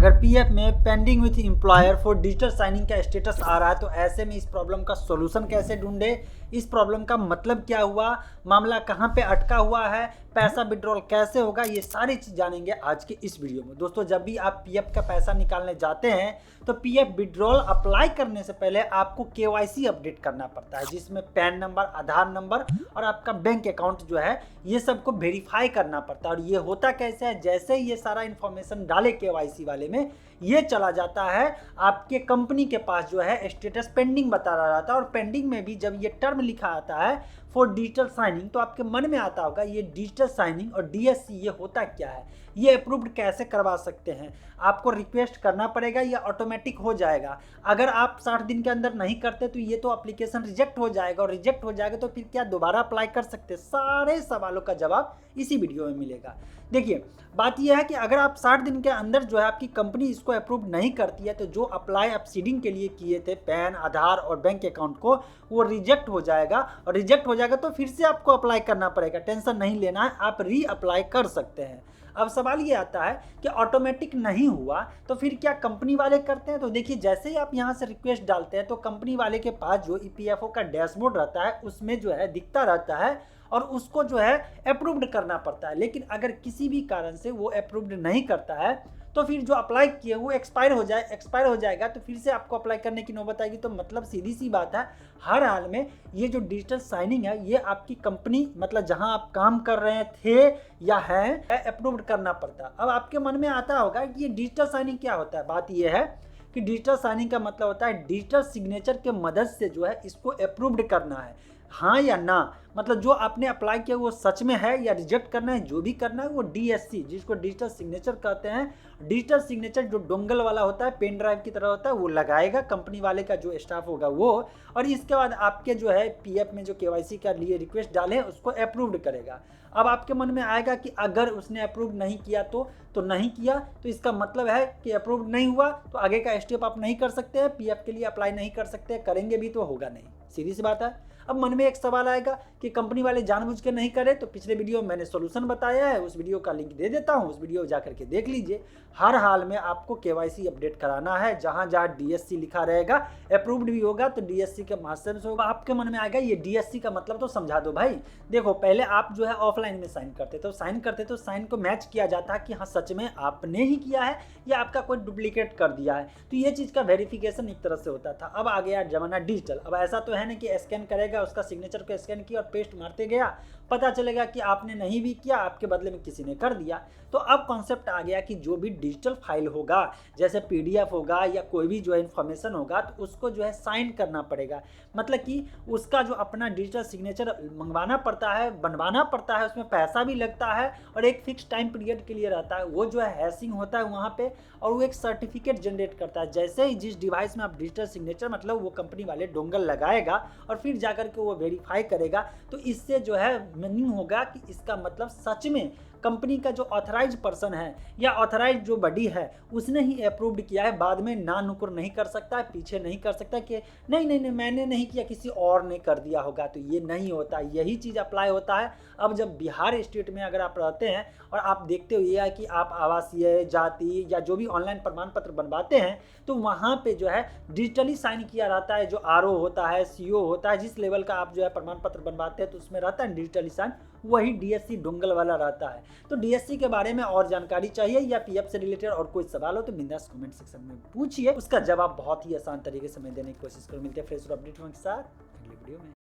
अगर पीएफ में pending with employer for digital signing का स्टेटस आ रहा है तो ऐसे में इस प्रॉब्लम का सॉल्यूशन कैसे ढूंढे, इस प्रॉब्लम का मतलब क्या हुआ, मामला कहां पे अटका हुआ है, पैसा विड्रॉल कैसे होगा, ये सारी चीज़ जानेंगे आज के इस वीडियो में। दोस्तों, जब भी आप पीएफ का पैसा निकालने जाते हैं तो पीएफ विड्रॉल अप्लाई करने से पहले आपको केवाईसी अपडेट करना पड़ता है, जिसमें पैन नंबर, आधार नंबर और आपका बैंक अकाउंट जो है ये सबको वेरीफाई करना पड़ता है। और ये होता कैसे है, जैसे ही ये सारा इन्फॉर्मेशन डाले केवाईसी वाले में, ये चला जाता है आपके कंपनी के पास जो है स्टेटस पेंडिंग बता रहा था। और पेंडिंग में भी जब ये टर्म लिखा आता है फॉर डिजिटल साइनिंग तो आपके मन में आता होगा ये डिजिटल साइनिंग और डीएससी ये होता क्या है, ये अप्रूव्ड कैसे करवा सकते हैं। आपको रिक्वेस्ट करना पड़ेगा या ऑटोमेटिक हो जाएगा। अगर आप 60 दिन के अंदर नहीं करते तो ये तो एप्लीकेशन रिजेक्ट हो जाएगा, और रिजेक्ट हो जाएगा तो फिर क्या दोबारा अप्लाई कर सकते। सारे सवालों का जवाब इसी वीडियो में मिलेगा। देखिए, बात यह है कि अगर आप 60 दिन के अंदर जो है आपकी कंपनी इसको अप्रूव नहीं करती है तो जो अप्लाई आप सीडिंग के लिए किए थे पैन, आधार और बैंक अकाउंट को, वो रिजेक्ट हो जाएगा। और रिजेक्ट हो जाएगा तो फिर से आपको अप्लाई करना पड़ेगा। टेंशन नहीं लेना है, आप री अप्लाई कर सकते हैं। अब सवाल ये आता है कि ऑटोमेटिक नहीं हुआ तो फिर क्या कंपनी वाले करते हैं। तो देखिए, जैसे ही आप यहाँ से रिक्वेस्ट डालते हैं तो कंपनी वाले के पास जो ईपीएफओ का डैशबोर्ड रहता है उसमें जो है दिखता रहता है और उसको जो है अप्रूव्ड करना पड़ता है। लेकिन अगर किसी भी कारण से वो अप्रूव्ड नहीं करता है तो फिर जो अप्लाई किए वो एक्सपायर हो जाएगा तो फिर से आपको अप्लाई करने की नौबत आएगी। तो मतलब सीधी सी बात है, हर हाल में ये जो डिजिटल साइनिंग है ये आपकी कंपनी, मतलब जहां आप काम कर रहे थे या हैं, अप्रूव्ड करना पड़ता है। अब आपके मन में आता होगा कि ये डिजिटल साइनिंग क्या होता है। बात ये है कि डिजिटल साइनिंग का मतलब होता है डिजिटल सिग्नेचर के मदद से जो है इसको अप्रूव्ड करना है, हाँ या ना। मतलब जो आपने अप्लाई किया वो सच में है या रिजेक्ट करना है, जो भी करना है वो डीएससी, जिसको डिजिटल सिग्नेचर कहते हैं। डिजिटल सिग्नेचर जो डोंगल वाला होता है, पेन ड्राइव की तरह होता है, वो लगाएगा कंपनी वाले का जो स्टाफ होगा वो। और इसके बाद आपके जो है पीएफ में जो केवाईसी का लिए रिक्वेस्ट डाले हैं उसको अप्रूव्ड करेगा। अब आपके मन में आएगा कि अगर उसने अप्रूव नहीं किया तो नहीं किया, तो इसका मतलब है कि अप्रूव नहीं हुआ तो आगे का स्टेप आप नहीं कर सकते हैं, पीएफ के लिए अप्लाई नहीं कर सकते, करेंगे भी तो होगा नहीं। सीधी सी बात है। अब मन में एक सवाल आएगा कि कंपनी वाले जानबूझ के नहीं करे, तो पिछले वीडियो में मैंने सॉल्यूशन बताया है, उस वीडियो का लिंक दे देता हूं, उस वीडियो जा करके देख लीजिए। हर हाल में आपको केवाईसी अपडेट कराना है, जहां जहां डीएससी लिखा रहेगा अप्रूव्ड भी होगा तो डीएससी के माध्यम से होगा। आपके मन में आएगा ये डीएससी का मतलब तो समझा दो भाई। देखो, पहले आप जो है ऑफलाइन में साइन करते तो साइन को मैच किया जाता है कि हाँ सच में आपने ही किया है या आपका कोई डुप्लीकेट कर दिया है, तो ये चीज़ का वेरिफिकेशन एक तरह से होता था। अब आ गया जमाना डिजिटल। अब ऐसा तो है ना कि स्कैन करेगा, उसका सिग्नेचर को स्कैन किया और पेस्ट मारते गया, पता चलेगा कि आपने नहीं भी किया, आपके बदले में किसी ने कर दिया। तो अब कॉन्सेप्ट आ गया कि जो भी डिजिटल फाइल होगा, जैसे पीडीएफ होगा या कोई भी जो है इन्फॉर्मेशन होगा, तो उसको जो है साइन करना पड़ेगा। मतलब कि उसका जो अपना डिजिटल सिग्नेचर मंगवाना पड़ता है, बनवाना पड़ता है, उसमें पैसा भी लगता है और एक फिक्स टाइम पीरियड के लिए रहता है। वो जो है हैशिंग होता है वहाँ पे और वो एक सर्टिफिकेट जनरेट करता है। जैसे ही जिस डिवाइस में आप डिजिटल सिग्नेचर, मतलब वो कंपनी वाले डोंगल लगाएगा और फिर जाकर के वो वेरीफाई करेगा, तो इससे जो है मीनिंग होगा कि इसका मतलब सच में कंपनी का जो ऑथराइज पर्सन है या ऑथराइज जो बॉडी है उसने ही अप्रूव्ड किया है। बाद में ना नुकुर नहीं कर सकता है, पीछे नहीं कर सकता कि नहीं मैंने नहीं किया, किसी और ने कर दिया होगा, तो ये नहीं होता। यही चीज़ अप्लाई होता है। अब जब बिहार स्टेट में अगर आप रहते हैं और आप देखते हो ये है कि आप आवासीय, जाति या जो भी ऑनलाइन प्रमाण पत्र बनवाते हैं तो वहाँ पे जो है डिजिटली साइन किया रहता है। जो आरओ होता है, सीओ होता है, जिस लेवल का आप जो है प्रमाण पत्र बनवाते हैं तो उसमें रहता है डिजिटली साइन, वही डीएससी डोंगल वाला रहता है। तो डीएससी के बारे में और जानकारी चाहिए या पीएफ से रिलेटेड और कोई सवाल हो तो बिंदास कमेंट सेक्शन में पूछिए, उसका जवाब बहुत ही आसान तरीके से मैं देने की कोशिश करूँ। मिलते हैं फ्रेश और अपडेट के साथ अगले वीडियो में।